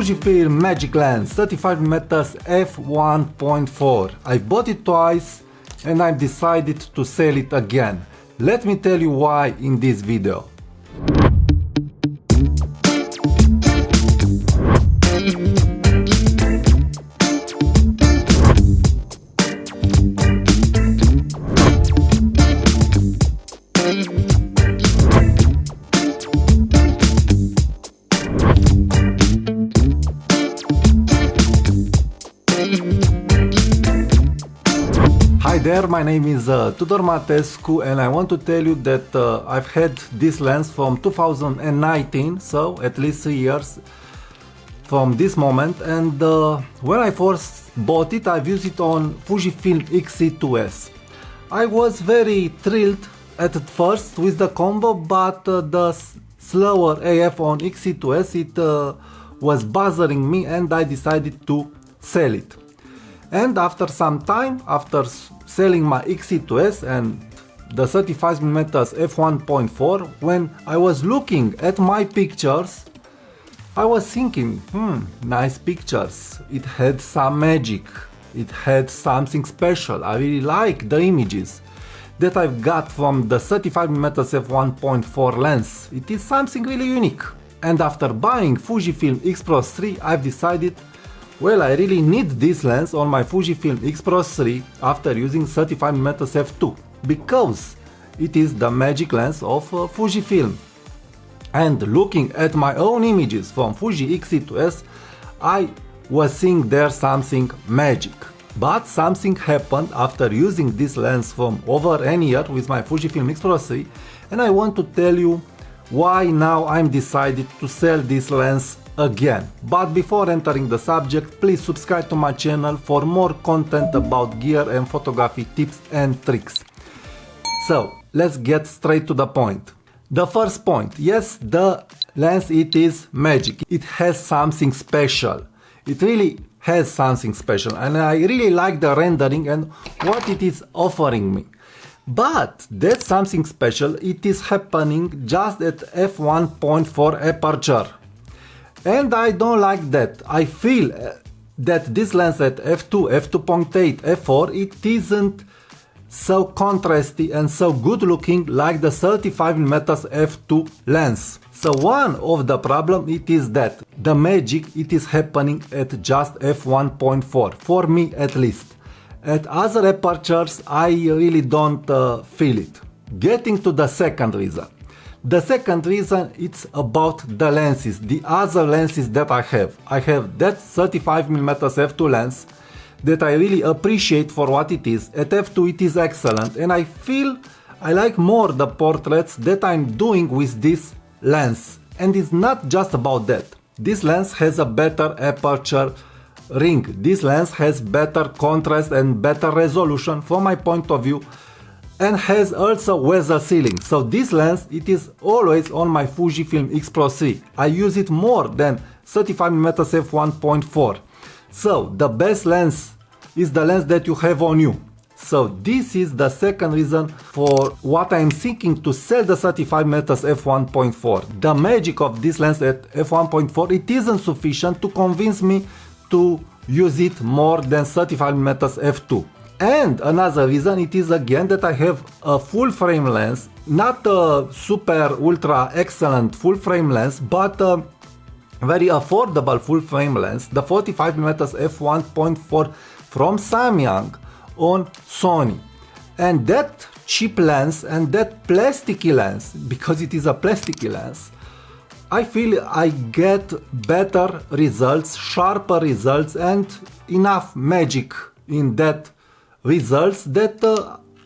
Fujifilm Magic Lens 35mm f1.4. I bought it twice and I've decided to sell it again. Let me tell you why in this video. Hi there, my name is Tudor Matescu and I want to tell you that I've had this lens from 2019, so at least 3 years from this moment, and when I first bought it I've used it on Fujifilm X-C2S. I was very thrilled at first with the combo, but the slower AF on X-C2S it was bothering me and I decided to sell it. And after some time, after selling my X-C2S and the 35mm f1.4, when I was looking at my pictures, I was thinking, nice pictures, it had some magic, it had something special. I really like the images that I've got from the 35mm f1.4 lens. It is something really unique. And after buying Fujifilm X Pro 3, I've decided, well, I really need this lens on my Fujifilm X Pro 3 after using 35mm f2, because it is the magic lens of Fujifilm. And looking at my own images from Fuji X-C2S, I was seeing there something magic. But something happened after using this lens from over a year with my Fujifilm X Pro 3, and I want to tell you why now I'm decided to sell this lens again. But before entering the subject, please subscribe to my channel for more content about gear and photography tips and tricks. So let's get straight to the point. The first point, yes, the lens, it is magic. It has something special. It really has something special, and I really like the rendering and what it is offering me. But that something special, it is happening just at f1.4 aperture. And I don't like that. I feel that this lens at f2, f2.8, f4, it isn't so contrasty and so good looking like the 35mm f2 lens. So one of the problem it is that the magic it is happening at just f1.4, for me at least. At other apertures I really don't feel it. Getting to the second reason. The second reason, it's about the lenses, the other lenses that I have. I have that 35mm f2 lens that I really appreciate for what it is. At f2 it is excellent, and I feel I like more the portraits that I'm doing with this lens. And it's not just about that. This lens has a better aperture ring. This lens has better contrast and better resolution from my point of view, and has also weather sealing. So this lens, it is always on my Fujifilm X Pro 3. I use it more than 35mm f1.4. So the best lens is the lens that you have on you. So this is the second reason for what I'm thinking to sell the 35mm f1.4. The magic of this lens at f1.4, it isn't sufficient to convince me to use it more than 35mm f2. And another reason it is again that I have a full frame lens, not a super ultra excellent full frame lens, but a very affordable full frame lens, the 45mm f1.4 from Samyang on Sony. And that cheap lens and that plasticky lens, because it is a plasticky lens, I feel I get better results, sharper results, and enough magic in that results that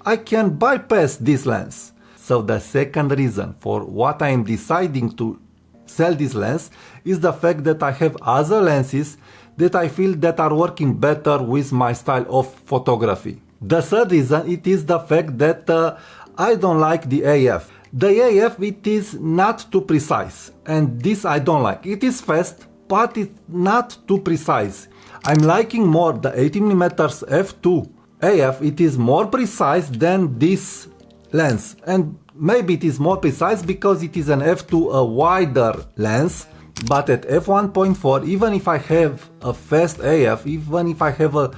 I can bypass this lens. So the second reason for what I am deciding to sell this lens is the fact that I have other lenses that I feel that are working better with my style of photography. The third reason it is the fact that I don't like the AF. The AF, it is not too precise, and this I don't like. It is fast, but it's not too precise. I'm liking more the 80mm f2 AF. It is more precise than this lens, and maybe it is more precise because it is an f2 a wider lens But at f1.4, even if I have a fast AF, even if I have a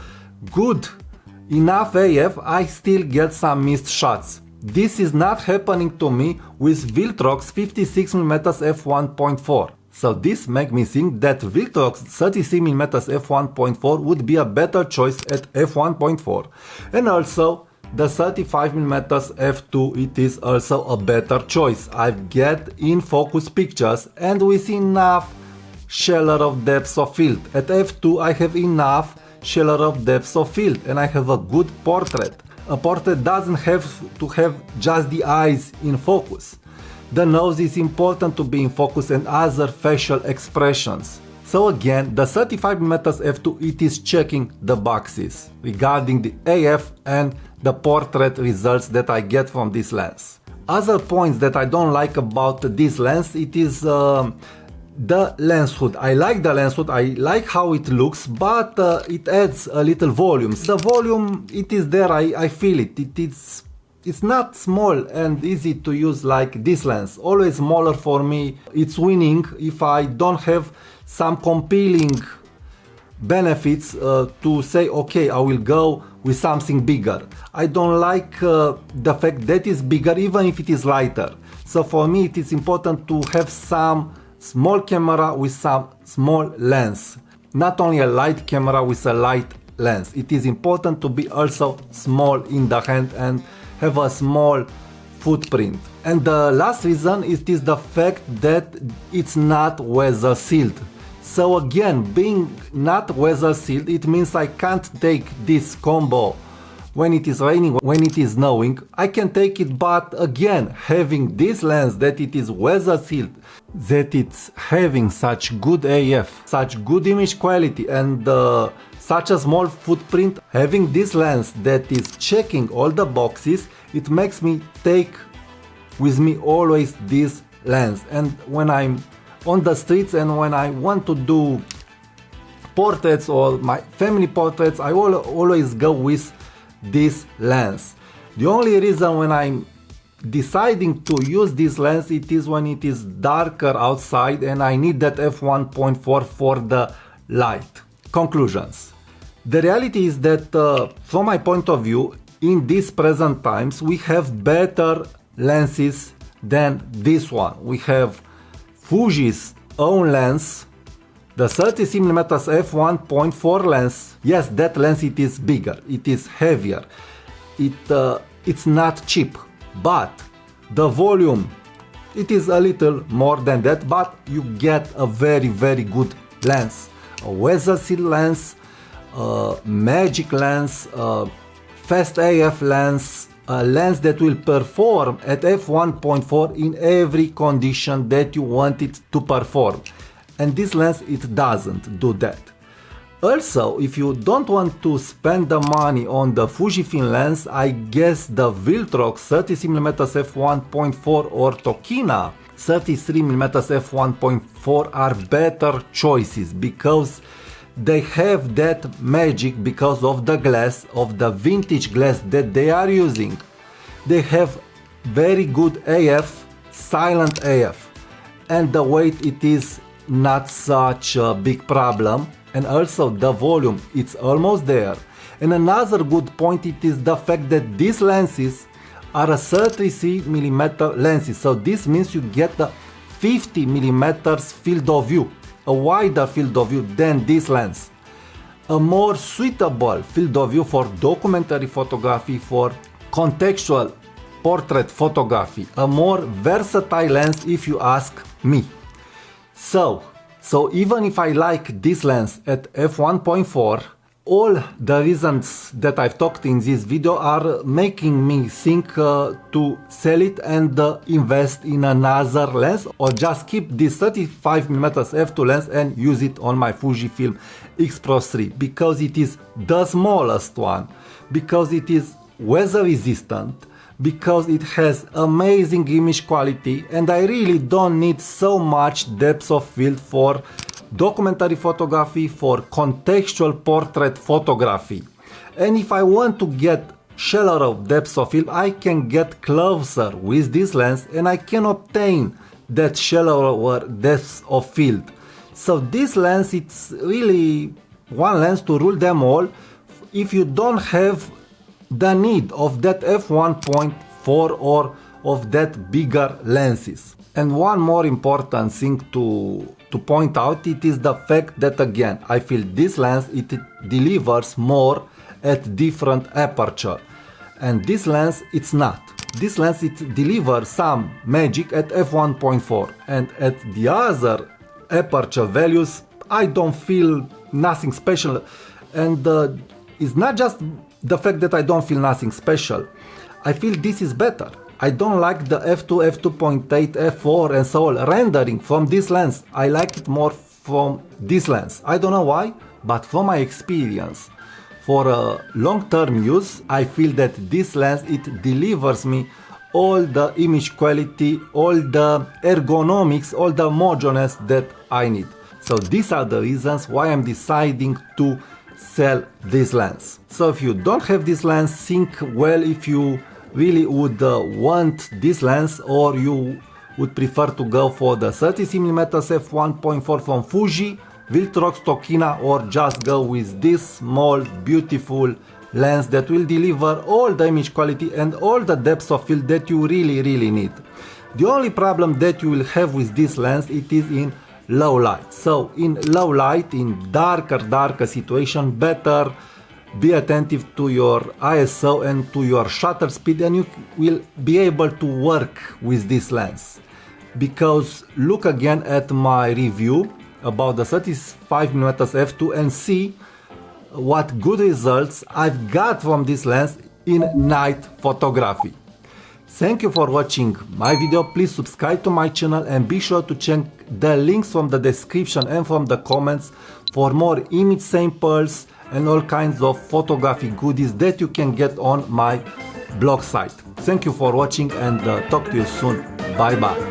good enough AF, I still get some missed shots. This is not happening to me with Viltrox 56mm f1.4. So this makes me think that Viltrox 33mm f1.4 would be a better choice at f1.4. And also the 35mm f2, it is also a better choice. I get in focus pictures and with enough shallow of depth of field. At f2 I have enough shallow of depth of field and I have a good portrait. A portrait doesn't have to have just the eyes in focus. The nose is important to be in focus and other facial expressions. So again, the 35mm f2, it is checking the boxes regarding the AF and the portrait results that I get from this lens. Other points that I don't like about this lens, it is the lens hood. I like the lens hood, I like how it looks, but it adds a little volume. The volume, it is there, I feel it. It's not small and easy to use like this lens. Always smaller for me, it's winning if I don't have some compelling benefits to say, okay, I will go with something bigger. I don't like the fact that it's bigger even if it is lighter. So for me it is important to have some small camera with some small lens. Not only a light camera with a light lens. It is important to be also small in the hand and have a small footprint. And the last reason is the fact that it's not weather sealed. So again, being not weather sealed, it means I can't take this combo when it is raining, when it is snowing. I can take it, but again, having this lens that it is weather sealed, that it's having such good AF, such good image quality and such a small footprint, having this lens that is checking all the boxes, it makes me take with me always this lens. And when I'm on the streets and when I want to do portraits or my family portraits, I always go with this lens. The only reason when I'm deciding to use this lens, it is when it is darker outside and I need that f1.4 for the light. Conclusions. The reality is that from my point of view, in these present times, we have better lenses than this one. We have Fuji's own lens, the 30mm f1.4 lens. Yes, that lens, it is bigger, it is heavier, it's not cheap, but the volume, it is a little more than that, but you get a very good lens, a weather seal lens, magic lens, fast AF lens, a lens that will perform at f1.4 in every condition that you want it to perform. And this lens, it doesn't do that. Also, if you don't want to spend the money on the Fujifilm lens, I guess the Viltrox 30mm f1.4 or Tokina 33mm f1.4 are better choices because they have that magic because of the glass, of the vintage glass that they are using. They have very good AF, silent AF, and the weight, it is not such a big problem, and also the volume, it's almost there. And another good point, it is the fact that these lenses are a 33mm lenses, so this means you get a 50mm field of view, a wider field of view than this lens, a more suitable field of view for documentary photography, for contextual portrait photography, a more versatile lens if you ask me. So even if I like this lens at f1.4, all the reasons that I've talked in this video are making me think to sell it and invest in another lens, or just keep this 35mm f2 lens and use it on my Fujifilm X Pro 3 because it is the smallest one, because it is weather resistant, because it has amazing image quality, and I really don't need so much depth of field for documentary photography, for contextual portrait photography. And if I want to get shallower depth of field, I can get closer with this lens and I can obtain that shallower depths of field. So this lens, it's really one lens to rule them all if you don't have the need of that f1.4 or of that bigger lenses. And one more important thing to point out, it is the fact that again, I feel this lens, it delivers more at different aperture. And this lens, it's not. This lens, it delivers some magic at f1.4, and at the other aperture values, I don't feel nothing special. And it's not just the fact that I don't feel nothing special. I feel this is better. I don't like the f2, f2.8, f4 and so on rendering from this lens. I like it more from this lens. I don't know why, but from my experience, for a long-term use, I feel that this lens, it delivers me all the image quality, all the ergonomics, all the homogeneous that I need. So these are the reasons why I'm deciding to sell this lens. So if you don't have this lens, think well if you really would want this lens, or you would prefer to go for the 30mm f1.4 from Fuji, Viltrox, Tokina, or just go with this small beautiful lens that will deliver all the image quality and all the depth of field that you really need. The only problem that you will have with this lens, it is in low light. So in low light, in darker situation, better be attentive to your ISO and to your shutter speed, and you will be able to work with this lens. Because look again at my review about the 35mm f2 and see what good results I've got from this lens in night photography. Thank you for watching my video. Please subscribe to my channel and be sure to check the links from the description and from the comments for more image samples and all kinds of photography goodies that you can get on my blog site. Thank you for watching, and talk to you soon. Bye bye.